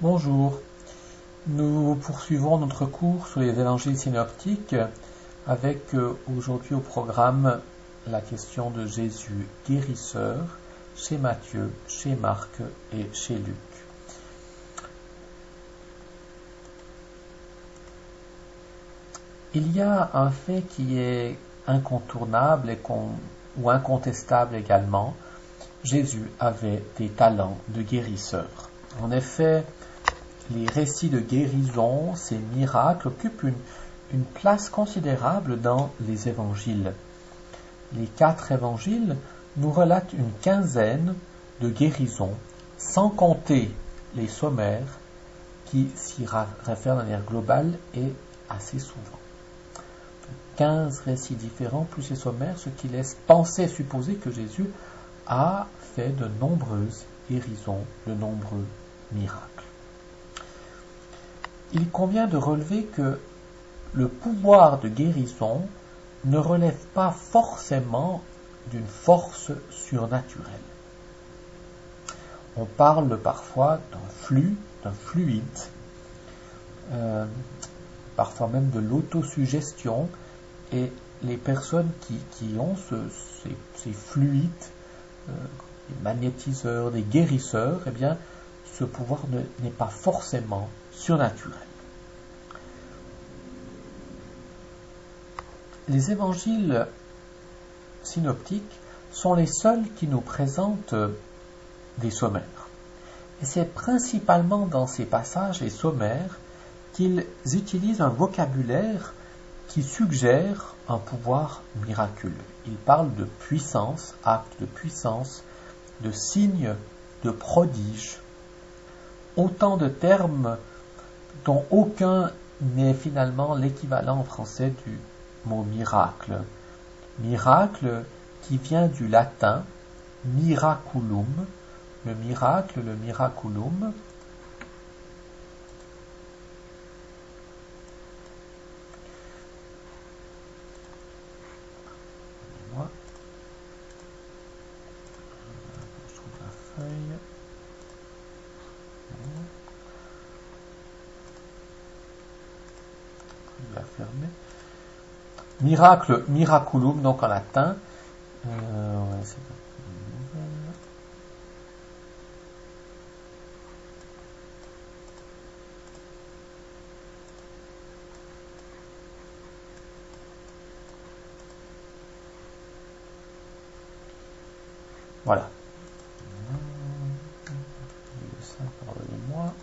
Bonjour, nous poursuivons notre cours sur les évangiles synoptiques avec aujourd'hui au programme la question de Jésus guérisseur chez Matthieu, chez Marc et chez Luc. Il y a un fait qui est incontournable ou incontestable également. Jésus avait des talents de guérisseur. En effet, les récits de guérison, ces miracles, occupent une place considérable dans les évangiles. Les 4 évangiles nous relatent une quinzaine de guérisons, sans compter les sommaires qui s'y réfèrent de manière globale et assez souvent. 15 récits différents plus les sommaires, ce qui laisse penser, supposer que Jésus a fait de nombreuses guérisons, de nombreux miracles. Il convient de relever que le pouvoir de guérison ne relève pas forcément d'une force surnaturelle. On parle parfois d'un flux, d'un fluide, parfois même de l'autosuggestion, et les personnes qui ont ces fluides, des magnétiseurs, des guérisseurs, eh bien, ce pouvoir n'est pas forcément surnaturel. Les évangiles synoptiques sont les seuls qui nous présentent des sommaires. Et c'est principalement dans ces passages, les sommaires, qu'ils utilisent un vocabulaire qui suggère un pouvoir miraculeux. Ils parlent de puissance, actes de puissance, de signes, de prodiges. Autant de termes dont aucun n'est finalement l'équivalent en français du mot miracle. Miracle qui vient du latin miraculum. Le miracle, le miraculum, je trouve la feuille. La fermer. Miracle, miraculum, donc en latin. Voilà. Pardonnez-moi.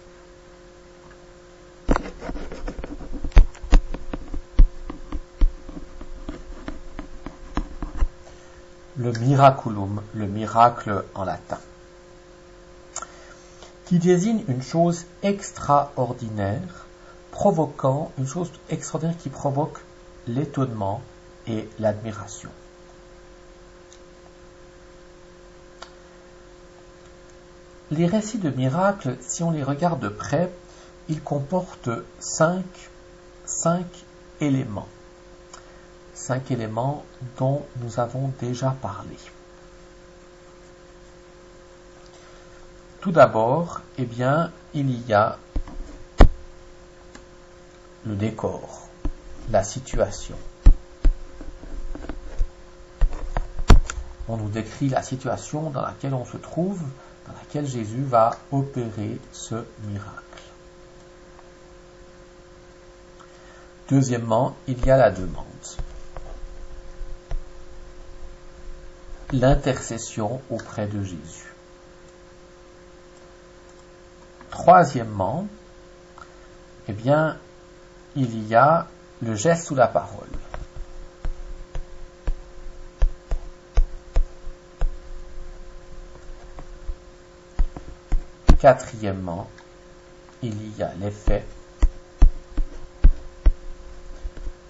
Le miraculum, le miracle en latin, qui désigne une chose extraordinaire, provoquant une chose extraordinaire qui provoque l'étonnement et l'admiration. Les récits de miracles, si on les regarde de près, ils comportent 5 éléments. 5 éléments dont nous avons déjà parlé. Tout d'abord, eh bien, il y a le décor, la situation. On nous décrit la situation dans laquelle on se trouve, dans laquelle Jésus va opérer ce miracle. Deuxièmement, il y a la demande. L'intercession auprès de Jésus. Troisièmement, eh bien, il y a le geste ou la parole. Quatrièmement, il y a l'effet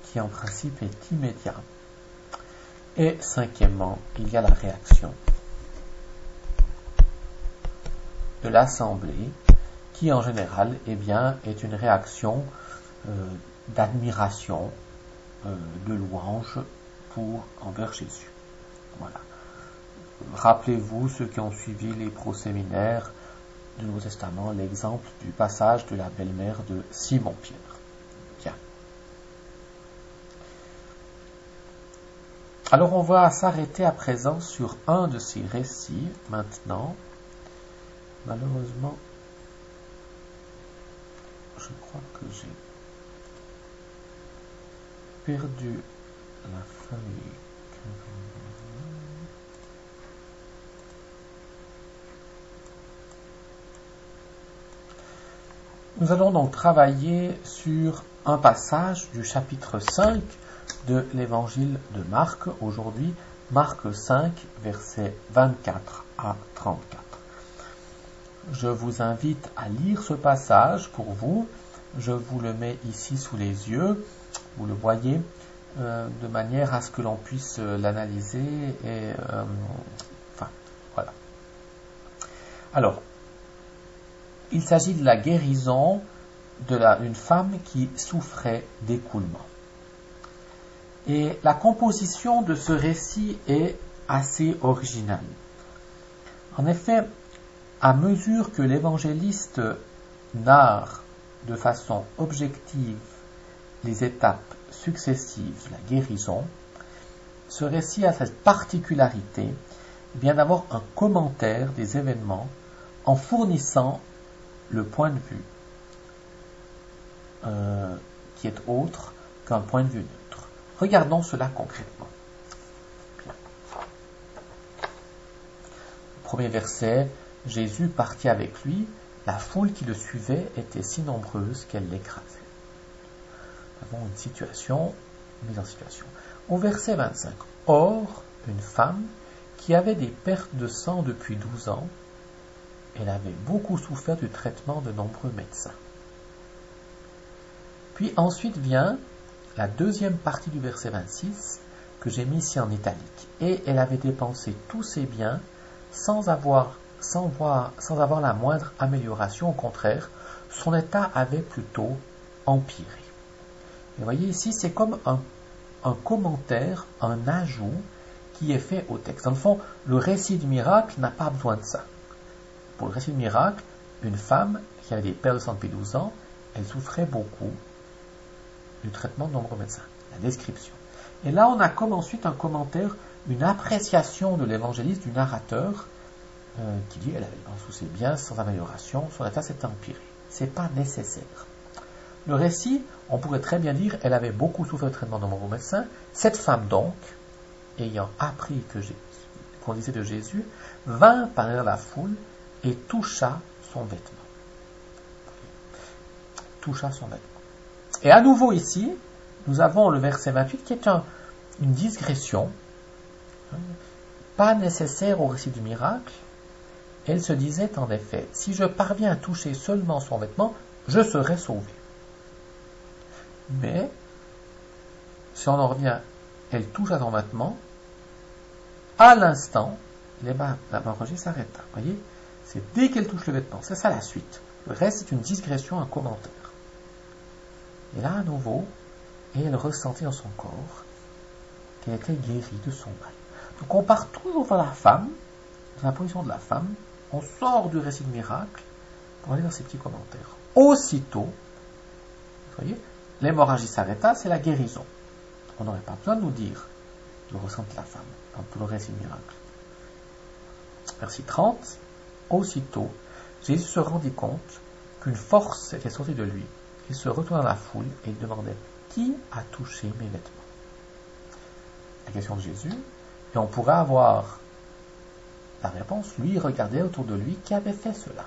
qui en principe est immédiat. Et cinquièmement, il y a la réaction de l'assemblée qui en général eh bien, est une réaction d'admiration, de louange envers Jésus. Voilà. Rappelez-vous, ceux qui ont suivi les proséminaires, du Nouveau Testament l'exemple du passage de la belle-mère de Simon-Pierre. Bien. Alors on va s'arrêter à présent sur un de ces récits maintenant. Malheureusement, je crois que j'ai perdu la feuille. Nous allons donc travailler sur un passage du chapitre 5 de l'évangile de Marc, aujourd'hui, Marc 5, versets 24 à 34. Je vous invite à lire ce passage pour vous. Je vous le mets ici sous les yeux, vous le voyez, de manière à ce que l'on puisse l'analyser et voilà. Alors, il s'agit de la guérison d'une femme qui souffrait d'écoulement. Et la composition de ce récit est assez originale. En effet, à mesure que l'évangéliste narre de façon objective les étapes successives de la guérison, ce récit a cette particularité d'avoir un commentaire des événements en fournissant le point de vue qui est autre qu'un point de vue neutre. Regardons cela concrètement. Bien. Premier verset, Jésus partit avec lui, la foule qui le suivait était si nombreuse qu'elle l'écrasait. Nous avons une mise en situation. Au verset 25, or, une femme qui avait des pertes de sang depuis 12 ans, elle avait beaucoup souffert du traitement de nombreux médecins. Puis ensuite vient la deuxième partie du verset 26, que j'ai mis ici en italique. Et elle avait dépensé tous ses biens sans avoir la moindre amélioration. Au contraire, son état avait plutôt empiré. Et vous voyez ici, c'est comme un commentaire, un ajout qui est fait au texte. Dans le fond, le récit du miracle n'a pas besoin de ça. Pour le récit du miracle, une femme qui avait des pertes de sang depuis 12 ans, elle souffrait beaucoup du traitement de nombreux médecins. La description. Et là, on a comme ensuite un commentaire, une appréciation de l'évangéliste, du narrateur, qui dit, elle avait tous ses biens sans amélioration, son état s'était empiré. Ce n'est pas nécessaire. Le récit, on pourrait très bien dire, elle avait beaucoup souffert du traitement de nombreux médecins. Cette femme donc, ayant appris qu'on disait de Jésus, vint par la foule et toucha son vêtement. Toucha son vêtement. Et à nouveau ici, nous avons le verset 28 qui est une digression, pas nécessaire au récit du miracle. Elle se disait en effet, si je parviens à toucher seulement son vêtement, je serai sauvé. Mais, si on en revient, elle touche à son vêtement, à l'instant, l'hémorragie s'arrêta. Vous voyez, c'est dès qu'elle touche le vêtement, c'est ça la suite. Le reste, c'est une digression, un commentaire. Et là, à nouveau, elle ressentit dans son corps qu'elle était guérie de son mal. Donc, on part toujours vers la femme, dans la position de la femme, on sort du récit de miracle pour aller dans ces petits commentaires. Aussitôt, vous voyez, l'hémorragie s'arrêta, c'est la guérison. On n'aurait pas besoin de nous dire le ressenti de la femme dans tout le récit de miracle. Verset 30, aussitôt, Jésus se rendit compte qu'une force était sortie de lui. Il se retourna dans la foule et il demandait « Qui a touché mes vêtements ?» La question de Jésus, et on pourrait avoir la réponse, lui, il regardait autour de lui qui avait fait cela.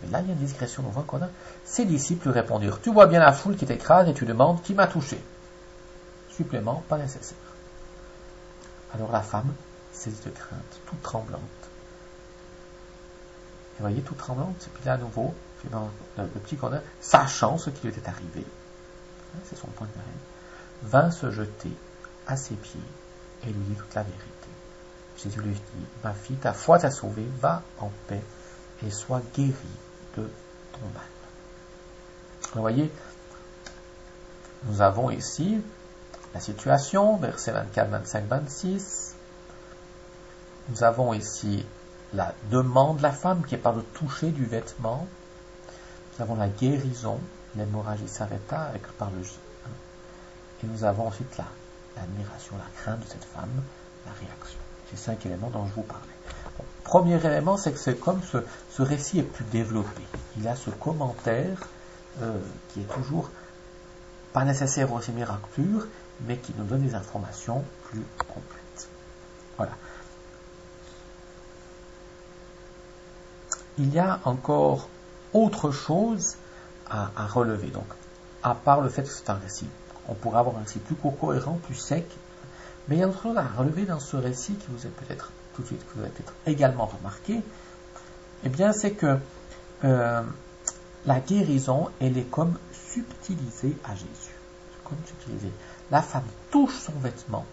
Mais là, il y a une discrétion, on voit qu'on a. Ses disciples lui répondirent, tu vois bien la foule qui t'écrase et tu demandes qui m'a touché. Supplément, pas nécessaire. Alors la femme, saisie de crainte, toute tremblante. Et vous voyez, toute tremblante, et puis là, à nouveau, dans le petit qu'on a, sachant ce qui lui était arrivé, c'est son point de vue, vint se jeter à ses pieds et lui dit toute la vérité. Jésus lui dit, ma fille, ta foi t'a sauvée, va en paix et sois guérie de ton mal. Vous voyez, nous avons ici la situation, versets 24, 25, 26. Nous avons ici la demande de la femme qui est par le toucher du vêtement. Nous avons la guérison, l'hémorragie s'arrêta par le jeûne. Et nous avons ensuite l'admiration, la crainte de cette femme, la réaction. C'est 5 éléments dont je vous parlais. Bon, premier élément, c'est que c'est comme ce récit est plus développé. Il a ce commentaire qui est toujours pas nécessaire au récit miracle pur, mais qui nous donne des informations plus complètes. Voilà. Il y a encore autre chose à relever. Donc, à part le fait que c'est un récit, on pourrait avoir un récit plus cohérent, plus sec, mais il y a autre chose à relever dans ce récit qui vous est peut-être tout de suite, que vous avez peut-être également remarqué. Eh bien, c'est que la guérison, elle est comme subtilisée à Jésus. Comme subtilisée. La femme touche son vêtement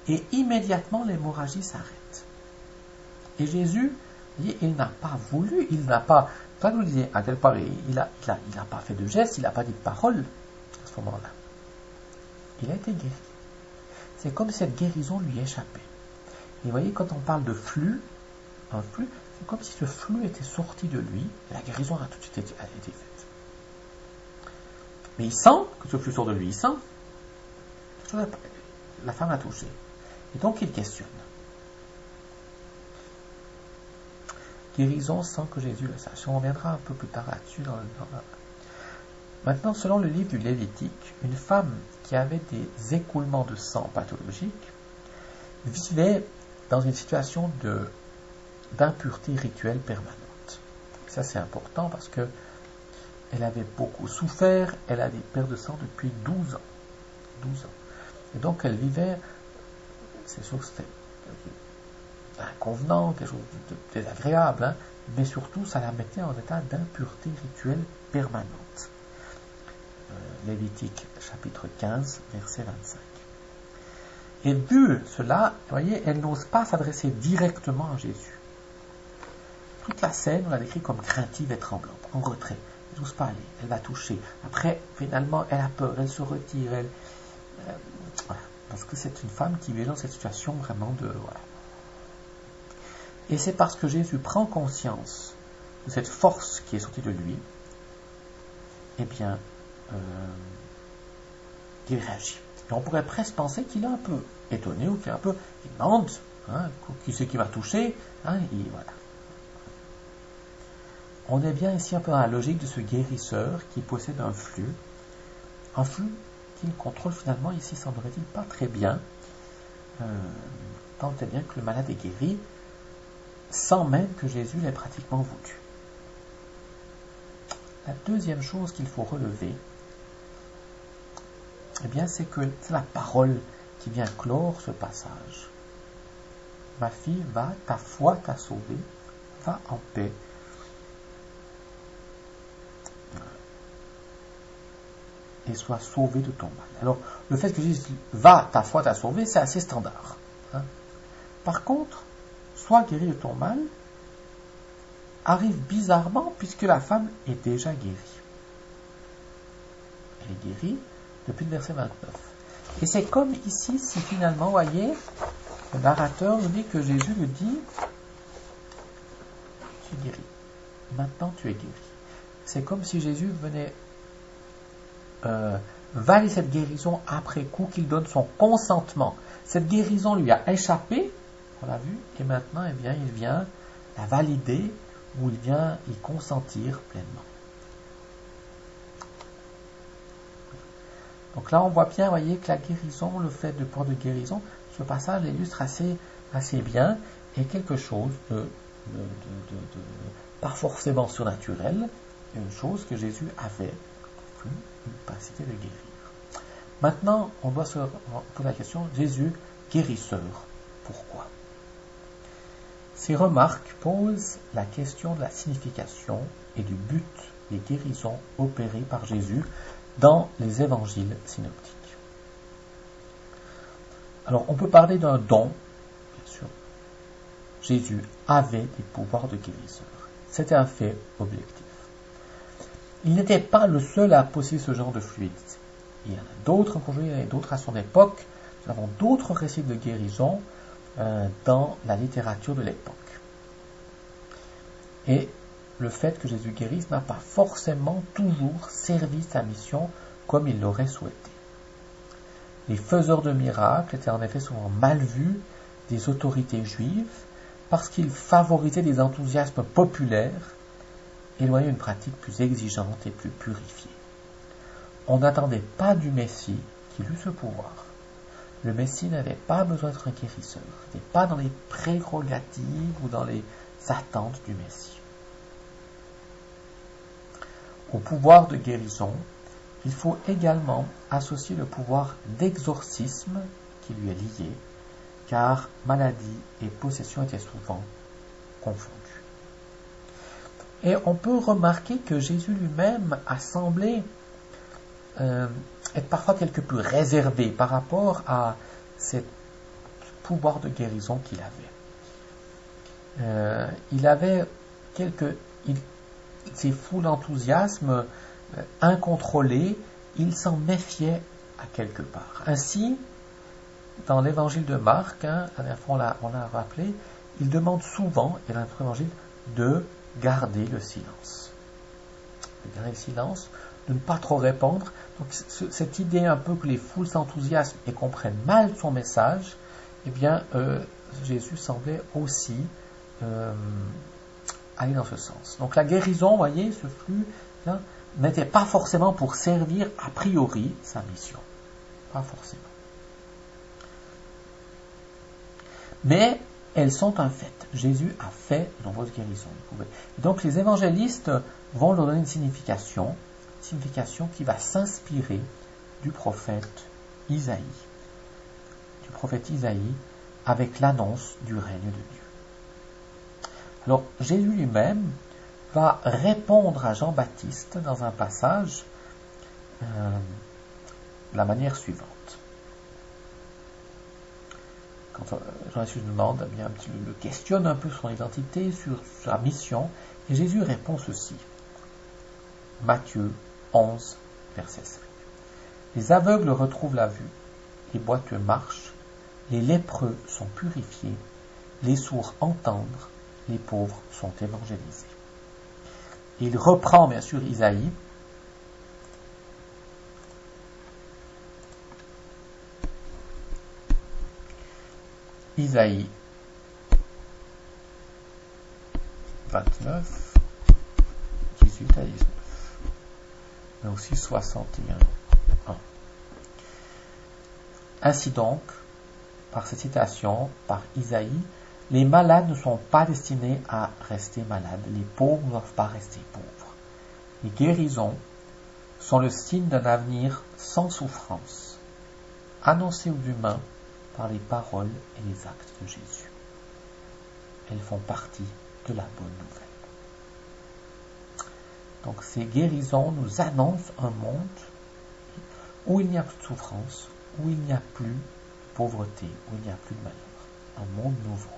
et immédiatement l'hémorragie s'arrête. Et Jésus, il n'a pas voulu, il n'a pas, ça nous disait à quel point il n'a pas fait de geste, il n'a pas dit de parole à ce moment-là. Il a été guéri. C'est comme si cette guérison lui échappait. Et vous voyez, quand on parle de flux, un flux, c'est comme si ce flux était sorti de lui, et la guérison a tout de suite été faite. Mais il sent que ce flux sort de lui, il sent. La femme l'a touché. Et donc il questionne. Guérison sans que Jésus le sache. On reviendra un peu plus tard là-dessus. Maintenant, selon le livre du Lévitique, une femme qui avait des écoulements de sang pathologiques vivait dans une situation d'impureté rituelle permanente. Ça, c'est important parce que elle avait beaucoup souffert, elle a des pertes de sang depuis 12 ans. 12 ans. Et donc, elle vivait, c'est sûr que c'était inconvenant, quelque chose de désagréable, hein, mais surtout, ça la mettait en état d'impureté rituelle permanente. Lévitique, chapitre 15, verset 25. Et vu cela, vous voyez, elle n'ose pas s'adresser directement à Jésus. Toute la scène, on la décrit comme craintive et tremblante, en retrait. Elle n'ose pas aller, elle va toucher. Après, finalement, elle a peur, elle se retire, voilà. Parce que c'est une femme qui vit dans cette situation vraiment de... Voilà. Et c'est parce que Jésus prend conscience de cette force qui est sortie de lui, eh bien, qu'il réagit. Et on pourrait presque penser qu'il est un peu étonné ou qu'il est un peu... Il demande, hein, qui c'est qui m'a touché, hein, et voilà. On est bien ici un peu dans la logique de ce guérisseur qui possède un flux qu'il contrôle finalement ici, semblerait-il, pas très bien, tant et bien que le malade est guéri, sans même que Jésus l'ait pratiquement voulu. La deuxième chose qu'il faut relever, eh bien, c'est que c'est la parole qui vient clore ce passage. Ma fille, va, ta foi t'a sauvée, va en paix. Et sois sauvé de ton mal. Alors, le fait que Jésus dit va, ta foi t'a sauvé, c'est assez standard. Hein. Par contre, sois guéri de ton mal arrive bizarrement puisque la femme est déjà guérie. Elle est guérie depuis le verset 29. Et c'est comme ici, si finalement, vous voyez, le narrateur nous dit que Jésus lui dit tu es guéri. Maintenant, tu es guéri. C'est comme si Jésus venait valider cette guérison après coup, qu'il donne son consentement. Cette guérison lui a échappé, on l'a vu, et maintenant, eh bien, il vient la valider ou il vient y consentir pleinement. Donc là, on voit bien, voyez, que la guérison, le fait de pouvoir de guérison, ce passage l'illustre assez bien, et quelque chose de pas forcément surnaturel, une chose que Jésus avait une capacité de guérir. Maintenant, on doit se poser la question, Jésus, guérisseur, pourquoi? Ces remarques posent la question de la signification et du but des guérisons opérées par Jésus dans les évangiles synoptiques. Alors, on peut parler d'un don, bien sûr. Jésus avait des pouvoirs de guérisseur. C'était un fait objectif. Il n'était pas le seul à posséder ce genre de fluidité. Il y en a d'autres, il y en a d'autres à son époque. Nous avons d'autres récits de guérison dans la littérature de l'époque. Et le fait que Jésus guérisse n'a pas forcément toujours servi sa mission comme il l'aurait souhaité. Les faiseurs de miracles étaient en effet souvent mal vus des autorités juives parce qu'ils favorisaient des enthousiasmes populaires éloignés d'une pratique plus exigeante et plus purifiée. On n'attendait pas du Messie qu'il eût ce pouvoir. Le Messie n'avait pas besoin d'être un guérisseur. Il n'était pas dans les prérogatives ou dans les attentes du Messie. Au pouvoir de guérison, il faut également associer le pouvoir d'exorcisme qui lui est lié, car maladie et possession étaient souvent confondues. Et on peut remarquer que Jésus lui-même a semblé être parfois quelque peu réservé par rapport à ce pouvoir de guérison qu'il avait. Il avait ces foules d'enthousiasme incontrôlés, il s'en méfiait à quelque part. Ainsi, dans l'évangile de Marc, la dernière fois on l'a rappelé, il demande souvent, et dans notre évangile, de garder le silence. De garder le silence, de ne pas trop répondre. Donc cette idée un peu que les foules s'enthousiasment et comprennent mal son message, eh bien, Jésus semblait aussi aller dans ce sens. Donc la guérison, vous voyez, ce flux-là, n'était pas forcément pour servir a priori sa mission. Pas forcément. Mais elles sont un fait. Jésus a fait de nombreuses guérisons. Donc les évangélistes vont leur donner une signification qui va s'inspirer du prophète Isaïe. Du prophète Isaïe avec l'annonce du règne de Dieu. Alors Jésus lui-même va répondre à Jean-Baptiste dans un passage de la manière suivante. Quand Jean-Baptiste nous demande, eh bien, le questionne un peu sur son identité, sur sa mission, et Jésus répond ceci. Matthieu 11, verset 5. Les aveugles retrouvent la vue, les boiteux marchent, les lépreux sont purifiés, les sourds entendent, les pauvres sont évangélisés. Et il reprend bien sûr Isaïe. Isaïe 29, 18 à 19, mais aussi 61. Ainsi donc, par cette citation, par Isaïe, les malades ne sont pas destinés à rester malades, les pauvres ne doivent pas rester pauvres. Les guérisons sont le signe d'un avenir sans souffrance, annoncé aux humains par les paroles et les actes de Jésus. Elles font partie de la bonne nouvelle. Donc ces guérisons nous annoncent un monde où il n'y a plus de souffrance, où il n'y a plus de pauvreté, où il n'y a plus de malheur. Un monde nouveau.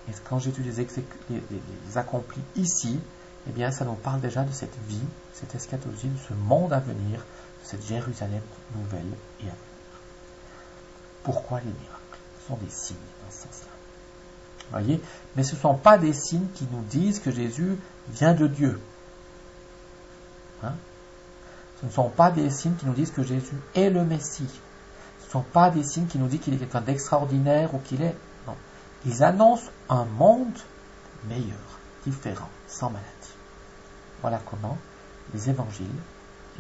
Et quand Jésus les accomplit ici, eh bien ça nous parle déjà de cette vie, cette eschatologie, de ce monde à venir, de cette Jérusalem nouvelle et à venir. Pourquoi les miracles? Ce sont des signes dans ce sens-là. Voyez? Mais ce ne sont pas des signes qui nous disent que Jésus vient de Dieu. Ce ne sont pas des signes qui nous disent que Jésus est le Messie. Ce ne sont pas des signes qui nous disent qu'il est quelqu'un d'extraordinaire ou qu'il est... Non. Ils annoncent un monde meilleur, différent, sans maladie. Voilà comment les évangiles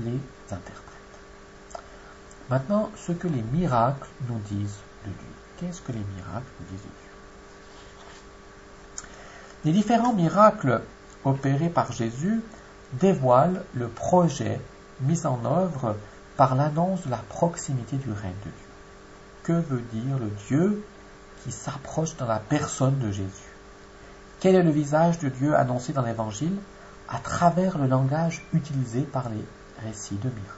les interprètent. Maintenant, ce que les miracles nous disent de Dieu. Qu'est-ce que les miracles nous disent de Dieu? Les différents miracles opérés par Jésus dévoilent le projet mis en œuvre par l'annonce de la proximité du règne de Dieu. Que veut dire le Dieu qui s'approche dans la personne de Jésus? Quel est le visage de Dieu annoncé dans l'Évangile à travers le langage utilisé par les récits de miracles?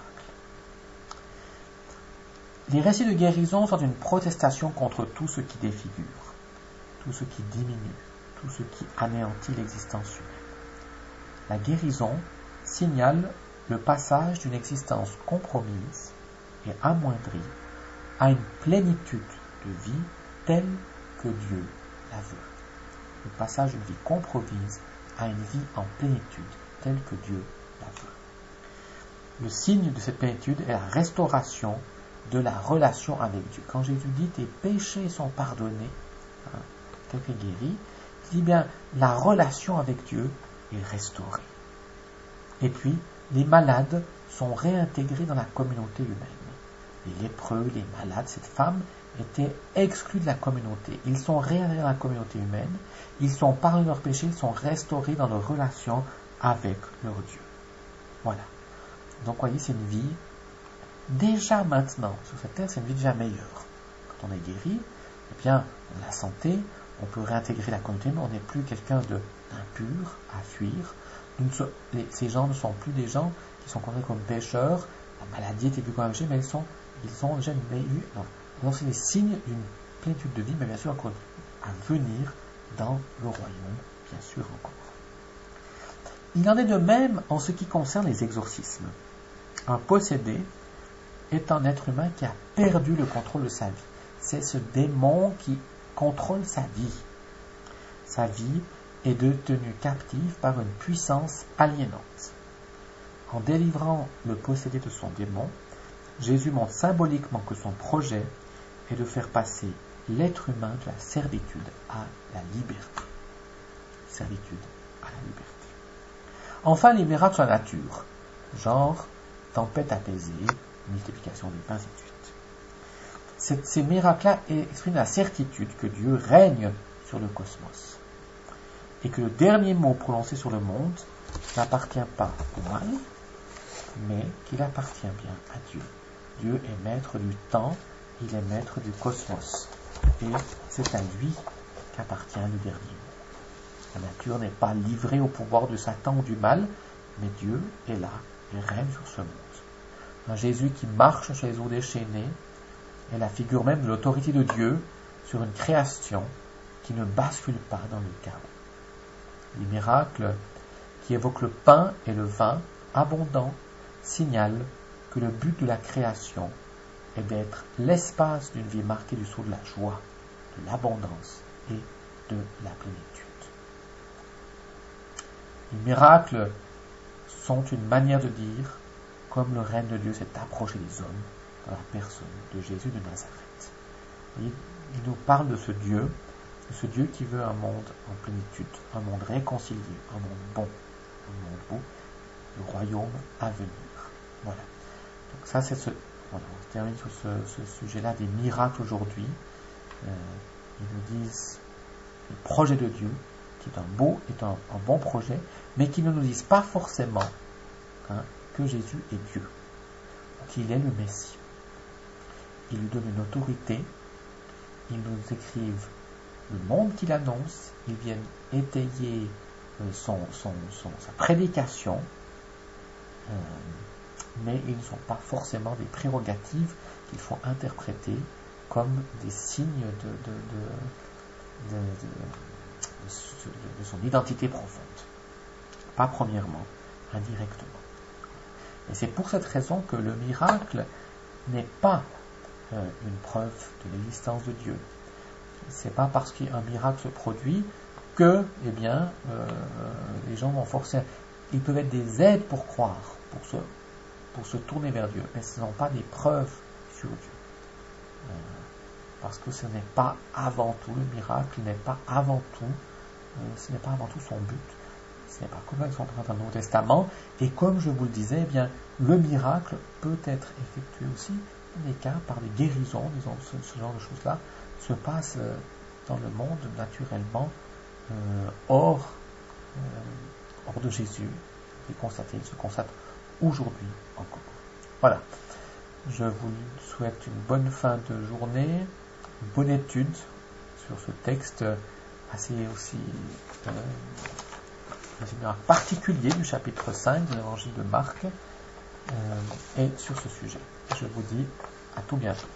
Les récits de guérison sont une protestation contre tout ce qui défigure, tout ce qui diminue, tout ce qui anéantit l'existence humaine. La guérison signale le passage d'une existence compromise et amoindrie à une plénitude de vie telle que Dieu la veut. Le passage d'une vie compromise à une vie en plénitude, telle que Dieu la veut. Le signe de cette plénitude est la restauration de la relation avec Dieu. Quand Jésus dit « tes péchés sont pardonnés », quelqu'un est guéri, il dit bien la relation avec Dieu est restaurée. Et puis, les malades sont réintégrés dans la communauté humaine. Les lépreux, les malades, cette femme étaient exclus de la communauté. Ils sont réintégrés dans la communauté humaine, ils sont pardonnés de leurs péchés, ils sont restaurés dans leur relation avec leur Dieu. Voilà. Donc, vous voyez, c'est une vie, déjà maintenant, sur cette terre, c'est une vie déjà meilleure. Quand on est guéri, eh bien, on a la santé, on peut réintégrer la communauté, mais on n'est plus quelqu'un d'impur, à fuir. Ces gens ne sont plus des gens qui sont considérés comme pécheurs, la maladie était plus comme un péché, mais ils ont déjà eu, donc c'est les signes d'une plénitude de vie, mais bien sûr encore à venir dans le royaume, bien sûr encore. Il en est de même en ce qui concerne les exorcismes. Un possédé est un être humain qui a perdu le contrôle de sa vie. C'est ce démon qui contrôle sa vie. Sa vie est devenue captive par une puissance aliénante. En délivrant le possédé de son démon, Jésus montre symboliquement que son projet est de faire passer l'être humain de la servitude à la liberté. Servitude à la liberté. Enfin, les miracles de la nature, genre tempête apaisée, multiplication des pains, et ainsi de suite. Ces miracles-là expriment la certitude que Dieu règne sur le cosmos et que le dernier mot prononcé sur le monde n'appartient pas au mal, mais qu'il appartient bien à Dieu. Dieu est maître du temps, il est maître du cosmos, et c'est à lui qu'appartient le dernier mot. La nature n'est pas livrée au pouvoir de Satan ou du mal, mais Dieu est là et règne sur ce monde. Un Jésus qui marche sur les eaux déchaînées est la figure même de l'autorité de Dieu sur une création qui ne bascule pas dans le chaos. Les miracles qui évoquent le pain et le vin abondants signalent que le but de la création est d'être l'espace d'une vie marquée du sceau de la joie, de l'abondance et de la plénitude. Les miracles sont une manière de dire comme le règne de Dieu s'est approché des hommes dans la personne de Jésus de Nazareth. Il nous parle de ce Dieu qui veut un monde en plénitude, un monde réconcilié, un monde bon, un monde beau, le royaume à venir. Voilà. Donc ça, on termine sur ce sujet-là des miracles aujourd'hui. Ils nous disent le projet de Dieu, qui est un bon projet, mais qui ne nous disent pas forcément que Jésus est Dieu, qu'il est le Messie. Ils lui donnent une autorité, ils nous écrivent le monde qu'il annonce, ils viennent étayer sa prédication, mais ils ne sont pas forcément des prérogatives qu'il faut interpréter comme des signes de son identité profonde. Pas premièrement, indirectement. Et c'est pour cette raison que le miracle n'est pas une preuve de l'existence de Dieu. C'est pas parce qu'un miracle se produit que, les gens vont forcer. Ils peuvent être des aides pour croire, pour se tourner vers Dieu, mais ce ne sont pas des preuves sur Dieu. Parce que ce n'est pas avant tout, le miracle n'est pas avant tout, ce n'est pas avant tout son but. Ce n'est pas comme ils sont dans le Nouveau Testament. Et comme je vous le disais, le miracle peut être effectué aussi dans des cas par des guérisons, disons, ce genre de choses-là se passe dans le monde naturellement hors de Jésus. Il se constate aujourd'hui encore. Voilà. Je vous souhaite une bonne fin de journée, une bonne étude sur ce texte assez aussi particulier du chapitre 5 de l'évangile de Marc et sur ce sujet. Je vous dis à tout bientôt.